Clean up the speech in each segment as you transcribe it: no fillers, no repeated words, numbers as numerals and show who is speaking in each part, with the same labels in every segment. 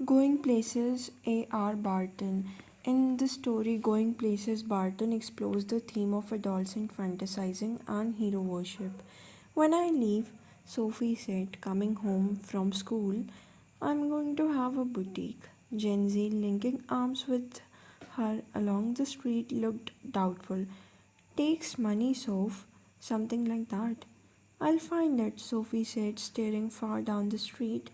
Speaker 1: Going Places A.R. Barton. In the story Going Places, Barton explores the theme of adolescent fantasizing and hero worship. When I leave, Sophie said, coming home from school, I'm going to have a boutique. Gen Z, linking arms with her along the street, looked doubtful. Takes money, Soph. Something like that. I'll find it, Sophie said, staring far down the street.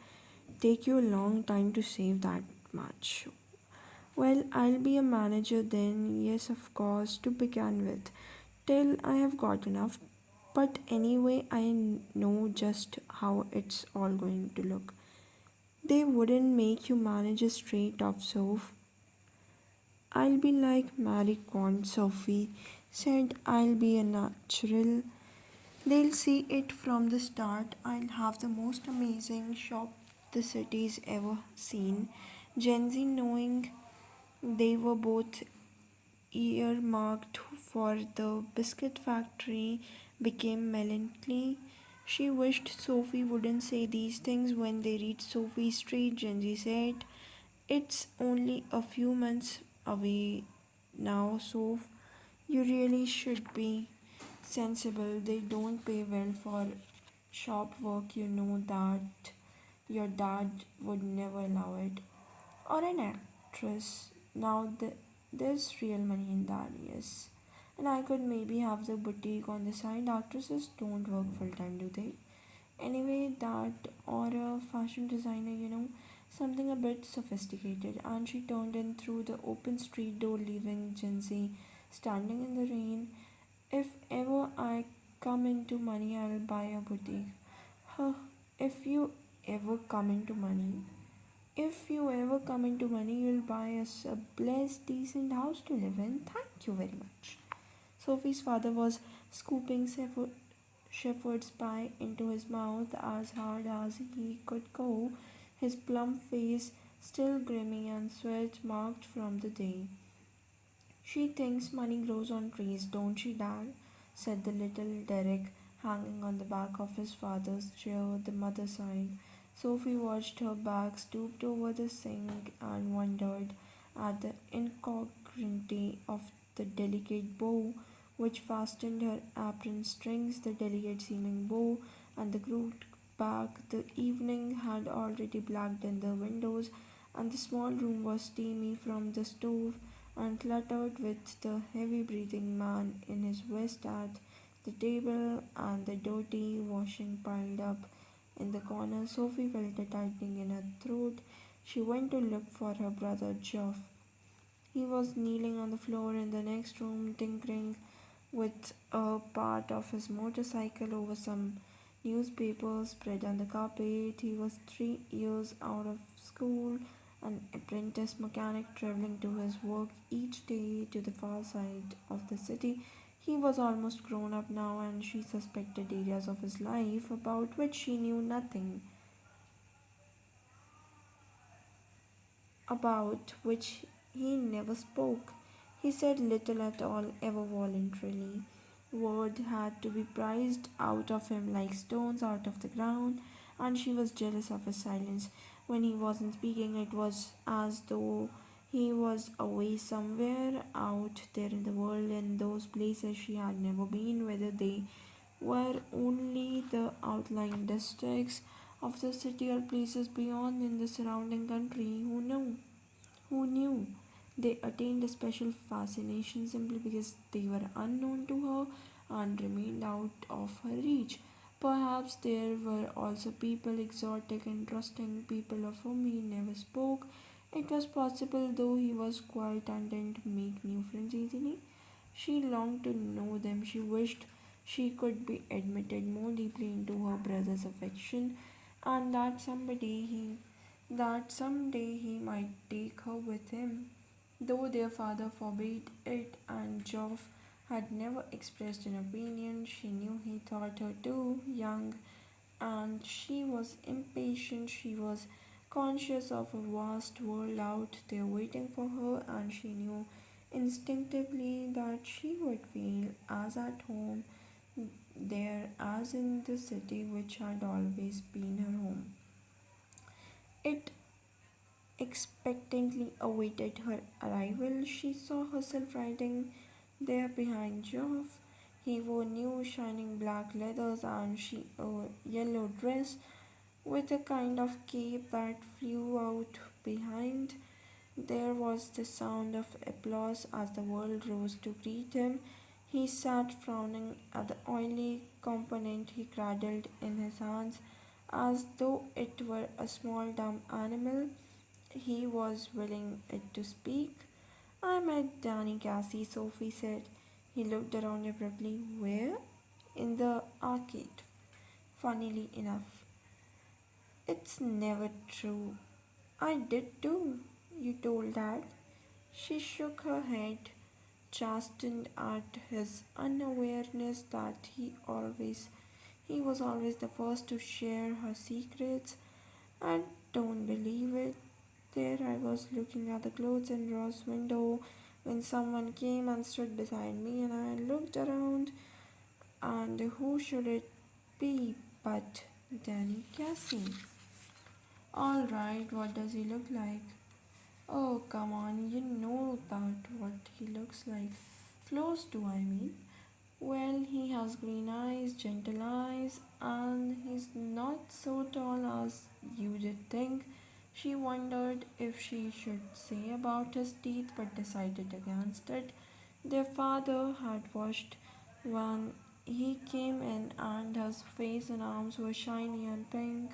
Speaker 1: Take you a long time to save that much. Well, I'll be a manager then, yes, of course, to begin with, till I have got enough. But anyway, know just how it's all going to look. They wouldn't make you manage a straight off, Soph. I'll be like Mary Quant, Sophie said. I'll be a natural. They'll see it from the start. I'll have the most amazing shop the city's ever seen. Gen Z, knowing they were both earmarked for the biscuit factory, became melancholy. She wished Sophie wouldn't say these things when they reached Sophie Street. Gen Z said, it's only a few months away now, Soph. You really should be sensible. They don't pay well for shop work. You know that your dad would never allow it. Or an actress. Now there's real money in that, yes. And I could maybe have the boutique on the side. Actresses don't work full time, do they? Anyway, that or a fashion designer, something a bit sophisticated. And she turned in through the open street door, leaving Gen Z standing in the rain. If ever I come into money, I'll buy a boutique. Huh, if you ever come into money. If you ever come into money, you'll buy us a blessed, decent house to live in. Thank you very much. Sophie's father was scooping shepherd's pie into his mouth as hard as he could go, his plump face still grimy and sweat marked from the day. She thinks money grows on trees, don't she, Dad? Said the little Derek, hanging on the back of his father's chair. The mother sighed. Sophie watched her back, stooped over the sink, and wondered at the incongruity of the delicate bow which fastened her apron strings, the delicate seeming bow, and the crooked back. The evening had already blacked in the windows, and the small room was steamy from the stove and cluttered with the heavy breathing man in his vest at the table and the dirty washing piled up in the corner. Sophie felt a tightening in her throat. She went to look for her brother Geoff. He was kneeling on the floor in the next room, tinkering with a part of his motorcycle over some newspapers spread on the carpet. He was 3 years out of school, an apprentice mechanic traveling to his work each day to the far side of the city. He was almost grown up now, and she suspected areas of his life about which she knew nothing, about which he never spoke. He said little at all, ever voluntarily. Word had to be prized out of him like stones out of the ground, and she was jealous of his silence. When he wasn't speaking, it was as though he was away somewhere out there in the world, in those places she had never been, whether they were only the outlying districts of the city or places beyond in the surrounding country. Who knew? Who knew? They attained a special fascination simply because they were unknown to her and remained out of her reach. Perhaps there were also people, exotic, interesting people of whom he never spoke. It was possible, though he was quiet and didn't make new friends easily. She longed to know them. She wished she could be admitted more deeply into her brother's affection, and that someday he might take her with him. Though their father forbade it and Geoff had never expressed an opinion, she knew he thought her too young, and she was impatient. She was conscious of a vast world out there waiting for her, and she knew instinctively that she would feel as at home there as in the city which had always been her home. It expectantly awaited her arrival. She saw herself riding there behind Geoff. He wore new shining black leathers and she a yellow dress with a kind of cape that flew out behind. There was the sound of applause as the world rose to greet him. He sat frowning at the oily component he cradled in his hands as though it were a small dumb animal. He was willing it to speak. I met Danny Cassie, Sophie said. He looked around abruptly. Where? In the arcade. Funnily enough. It's never true. I did too, you told Dad. She shook her head, chastened at his unawareness that he was always the first to share her secrets. I don't believe it. There I was looking at the clothes in Ross' window when someone came and stood beside me, and I looked around, and who should it be but Danny Cassie? All right, what does he look like? Oh, come on, you know that what he looks like. Close to, I mean. Well, he has green eyes, gentle eyes, and he's not so tall as you did think. She wondered if she should say about his teeth, but decided against it. Their father had washed when he came in, and his face and arms were shiny and pink.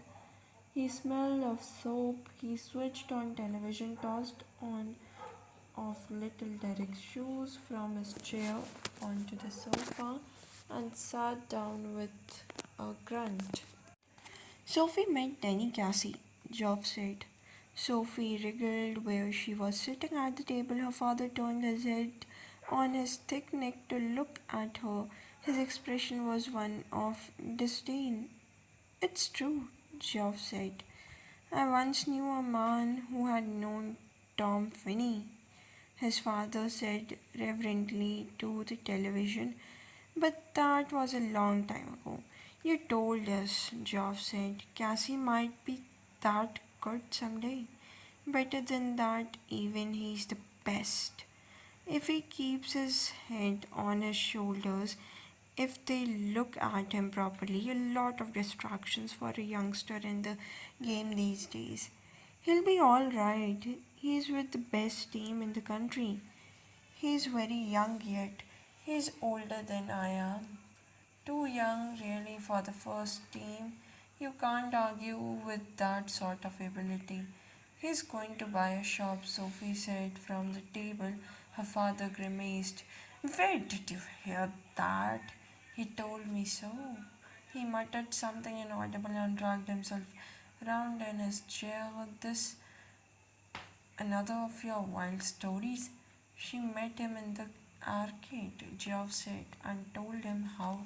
Speaker 1: He smelled of soap. He switched on television, tossed on off little Derek's shoes from his chair onto the sofa, and sat down with a grunt. Sophie met Danny Cassie, Geoff said. Sophie wriggled where she was sitting at the table. Her father turned his head on his thick neck to look at her. His expression was one of disdain. It's true, Geoff said. I once knew a man who had known Tom Finney, his father said reverently to the television, but that was a long time ago. You told us, Geoff said. Cassie might be that good someday. Better than that, even he's the best. If he keeps his head on his shoulders, if they look at him properly, a lot of distractions for a youngster in the game these days. He'll be all right. He's with the best team in the country. He's very young yet. He's older than I am. Too young, really, for the first team. You can't argue with that sort of ability. He's going to buy a shop, Sophie said from the table. Her father grimaced. Where did you hear that? He told me so. He muttered something inaudible and dragged himself round in his chair. This another of your wild stories? She met him in the arcade, Geoff said, and told him how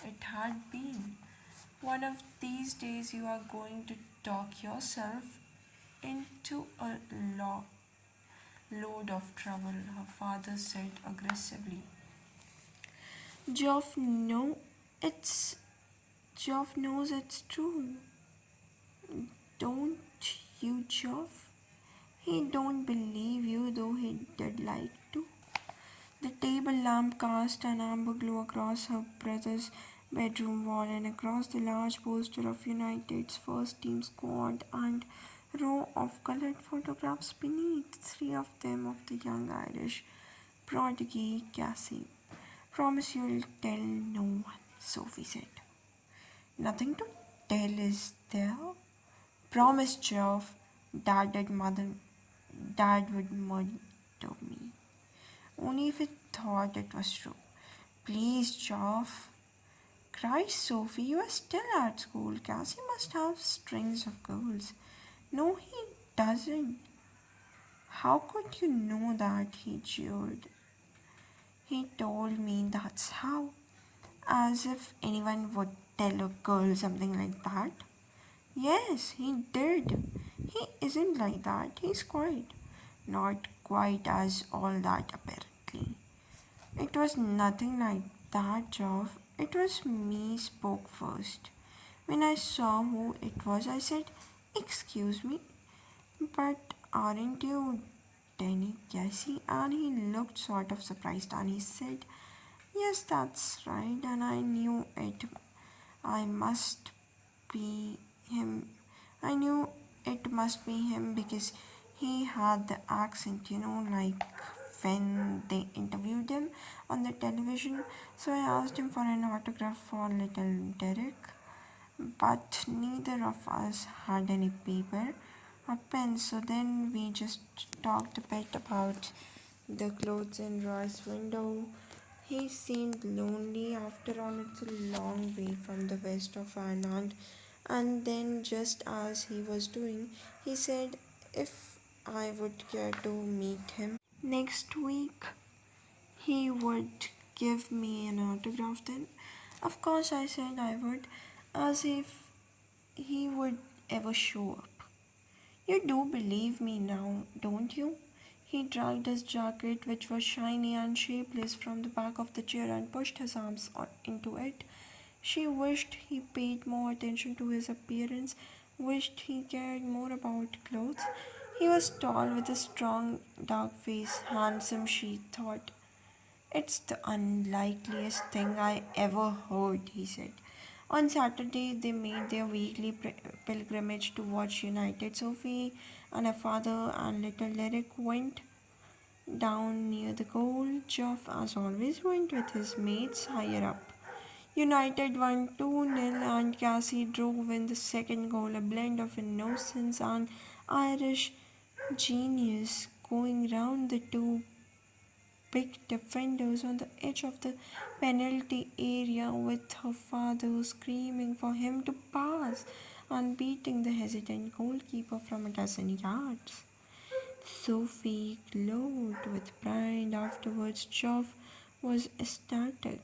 Speaker 1: it had been. One of these days you are going to talk yourself into a load of trouble, her father said aggressively. Geoff, no, it's Geoff knows it's true. Don't you, Geoff? He don't believe you, though he did like to. The table lamp cast an amber glow across her brother's bedroom wall and across the large poster of United's first team squad and row of colored photographs beneath, three of them of the young Irish prodigy Cassie. Promise you'll tell no one, Sophie said. Nothing to tell, is there? Promise, Geoff. Dad would murder me. Only if he thought it was true. Please, Geoff. Christ, Sophie, you are still at school. Cassie must have strings of girls. No, he doesn't. How could you know that? He jeered. He told me that's how. As if anyone would tell a girl something like that. Yes, he did. He isn't like that. He's quite. Not quite as all that, apparently. It was nothing like that, Geoff. It was me spoke first. When I saw who it was, I said, Excuse me, but Aren't you Danny Cassie? And he looked sort of surprised and he said, Yes, that's right, and I knew it. I must be him. I knew it must be him because he had the accent, like when they interviewed him on the television. So I asked him for an autograph for little Derek, but neither of us had any paper or pen. So then we just talked a bit about the clothes in Roy's window. He seemed lonely. After all, it's a long way from the west of Ireland. And then, just as he was doing, he said if I would care to meet him next week, he would give me an autograph then. Of course, I said I would, as if he would ever show up. You do believe me now, don't you? He dragged his jacket, which was shiny and shapeless, from the back of the chair and pushed his arms into it. She wished he paid more attention to his appearance, wished he cared more about clothes. He was tall with a strong, dark face, handsome, she thought. It's the unlikeliest thing I ever heard, he said. On Saturday, they made their weekly pilgrimage to watch United. Sophie and her father and little Derek went down near the goal. Geoff, as always, went with his mates higher up. United won 2-0 and Cassie drove in the second goal, a blend of innocence and Irish genius, going round the two big defenders on the edge of the penalty area with her father screaming for him to pass and beating the hesitant goalkeeper from a dozen yards. Sophie glowed with pride afterwards. Geoff was ecstatic.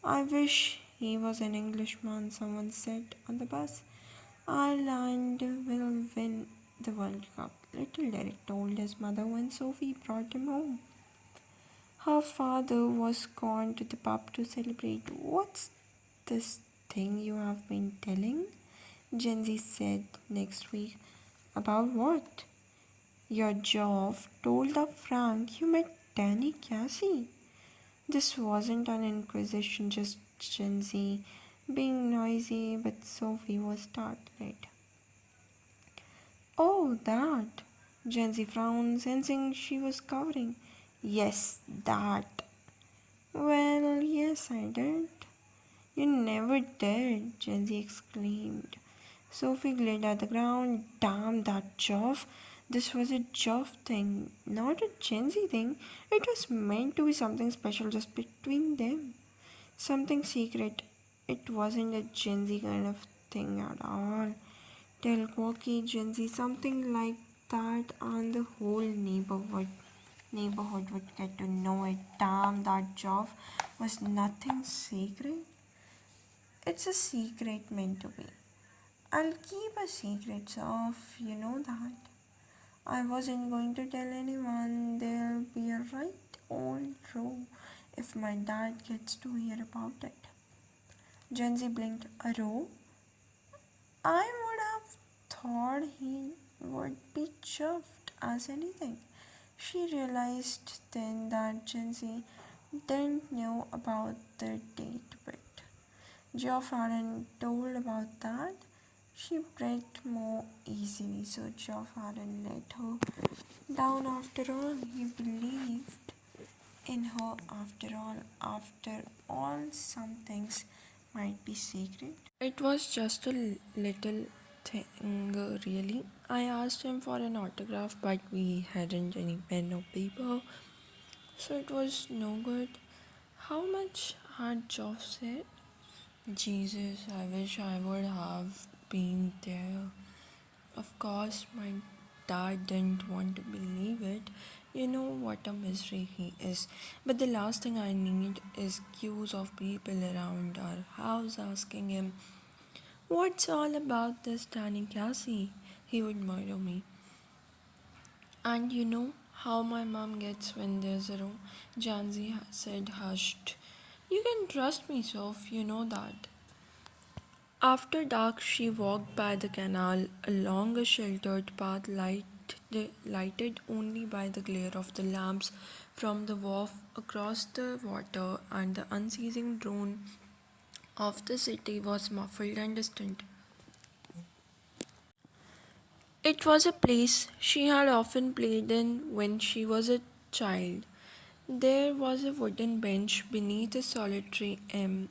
Speaker 1: I wish he was an Englishman, someone said on the bus. Ireland will win the World Cup, little Derek told his mother when Sophie brought him home. Her father was gone to the pub to celebrate. What's this thing you have been telling? Jenzy said next week. About what? Your Geoff told up Frank you met Danny Cassie. This wasn't an inquisition, just Jenzy being noisy, but Sophie was startled. Oh, that! Jenzy frowned, sensing she was covering. Yes, that. Well, yes, I did. You never did, Jenzy exclaimed. Sophie glared at the ground. Damn that Geoff. This was a Geoff thing, not a Jenzy thing. It was meant to be something special just between them. Something secret. It wasn't a Jenzy kind of thing at all. Tell quirky Jenzy something like that and the whole neighborhood would get to know it. Damn, that Geoff was nothing secret. It's a secret meant to be. I'll keep a secret, so you know that. I wasn't going to tell anyone. There'll be a right old row if my dad gets to hear about it. Jenzy blinked. A row? I would have thought he would be chuffed as anything. She realized then that Jency didn't know about the date bit. Geoff hadn't told about that. She breathed more easily, so Geoff hadn't let her down after all. He believed in her after all. After all, some things might be secret. It was just a little thing, really. I asked him for an autograph, but we hadn't any pen or paper, so it was no good. How much had Geoff said? Jesus, I wish I would have been there. Of course, my dad didn't want to believe it. You know what a misery he is. But the last thing I need is queues of people around our house asking him, What's all about this Danny Cassie? He would murder me. And you know how my mom gets when there's a row? Janzi said, hushed. You can trust me, Soph, you know that. After dark, she walked by the canal along a sheltered path lighted only by the glare of the lamps from the wharf across the water, and the unceasing drone of the city was muffled and distant. It was a place she had often played in when she was a child. There was a wooden bench beneath a solitary elm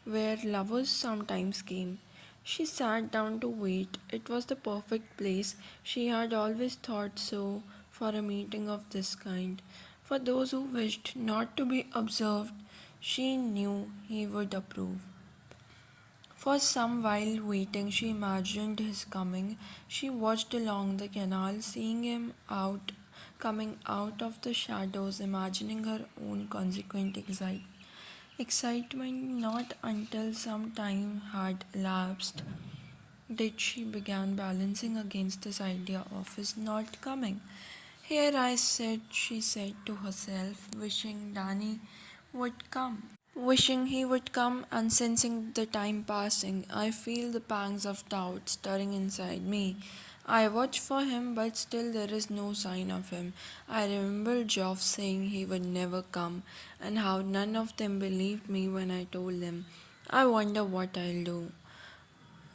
Speaker 1: where lovers sometimes came. She sat down to wait. It was the perfect place. She had always thought so for a meeting of this kind. For those who wished not to be observed, she knew he would approve. For some while waiting, she imagined his coming. She watched along the canal, seeing him coming out of the shadows, imagining her own consequent excitement. Not until some time had elapsed did she begin balancing against this idea of his not coming. Here I sit, she said to herself, wishing Danny would come. Wishing he would come and sensing the time passing, I feel the pangs of doubt stirring inside me. I watch for him, but still there is no sign of him. I remember Geoff saying he would never come, and how none of them believed me when I told them. I wonder what I'll do.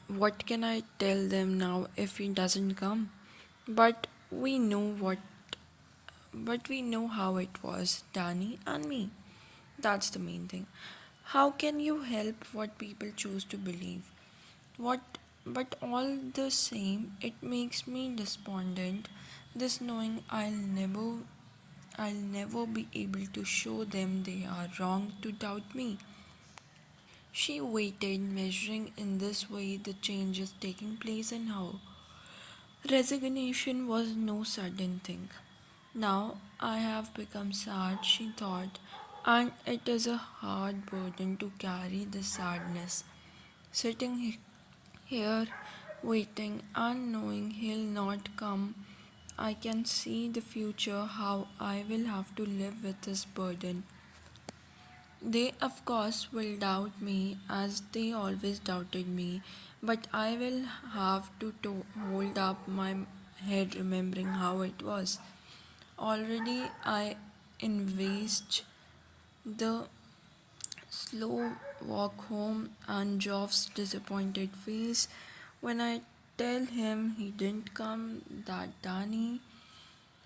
Speaker 1: What can I tell them now if he doesn't come? But we know what but we know how it was, Danny and me. That's the main thing. How can you help what people choose to believe? What but all the same it makes me despondent, this knowing I'll never be able to show them they are wrong to doubt me. She waited, measuring in this way the changes taking place in her. Resignation was no sudden thing. Now I have become sad, she thought, and it is a hard burden to carry the sadness. Sitting here, waiting and knowing he'll not come, I can see the future how I will have to live with this burden. They, of course, will doubt me as they always doubted me, but I will have to hold up my head remembering how it was. Already I envisaged the slow walk home and Geoff's disappointed face when I tell him he didn't come, that Danny,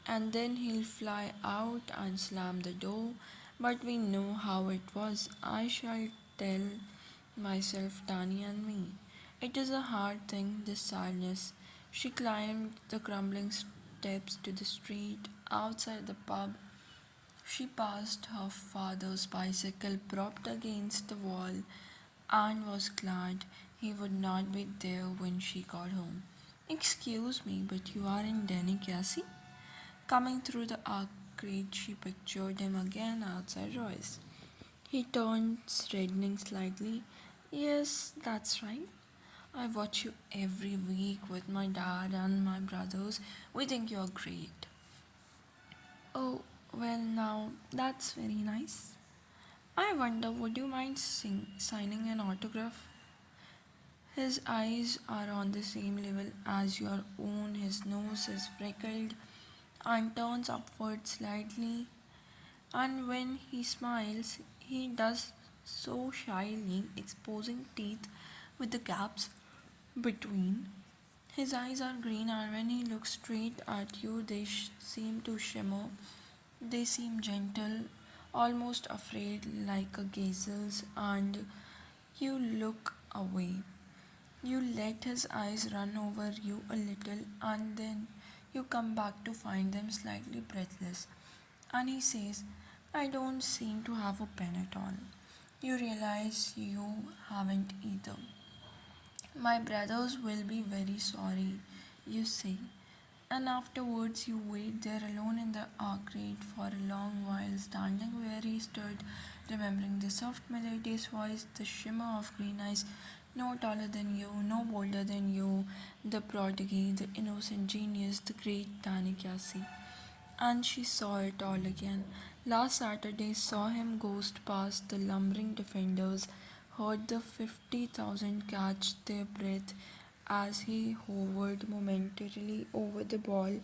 Speaker 1: and then he'll fly out and slam the door. But we know how it was. I shall tell myself, Danny and me. It is a hard thing, this sadness. She climbed the crumbling steps to the street outside the pub. She passed her father's bicycle propped against the wall and was glad he would not be there when she got home. Excuse me, but you are in Denny Cassie? Coming through the arcade, she pictured him again outside Royce. He turned, reddening slightly. Yes, that's right. I watch you every week with my dad and my brothers. We think you're great. Oh, well, now that's very nice. I wonder, would you mind signing an autograph? His eyes are on the same level as your own. His nose is freckled and turns upward slightly. And when he smiles, he does so shyly, exposing teeth with the gaps between. His eyes are green, and when he looks straight at you, they seem to shimmer. They seem gentle, almost afraid, like a gazel's, and you look away. You let his eyes run over you a little, and then you come back to find them slightly breathless. And he says, I don't seem to have a pen at all. You realize you haven't either. My brothers will be very sorry, you say. And afterwards, you wait there alone in the arcade for a long while, standing where he stood, remembering the soft melodious voice, the shimmer of green eyes, no taller than you, no bolder than you, the prodigy, the innocent genius, the great Danny Cassie. And she saw it all again. Last Saturday saw him ghost past the lumbering defenders, heard the 50,000 catch their breath as he hovered momentarily over the ball,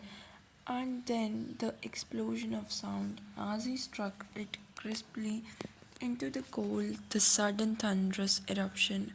Speaker 1: and then the explosion of sound as he struck it crisply into the goal, the sudden thunderous eruption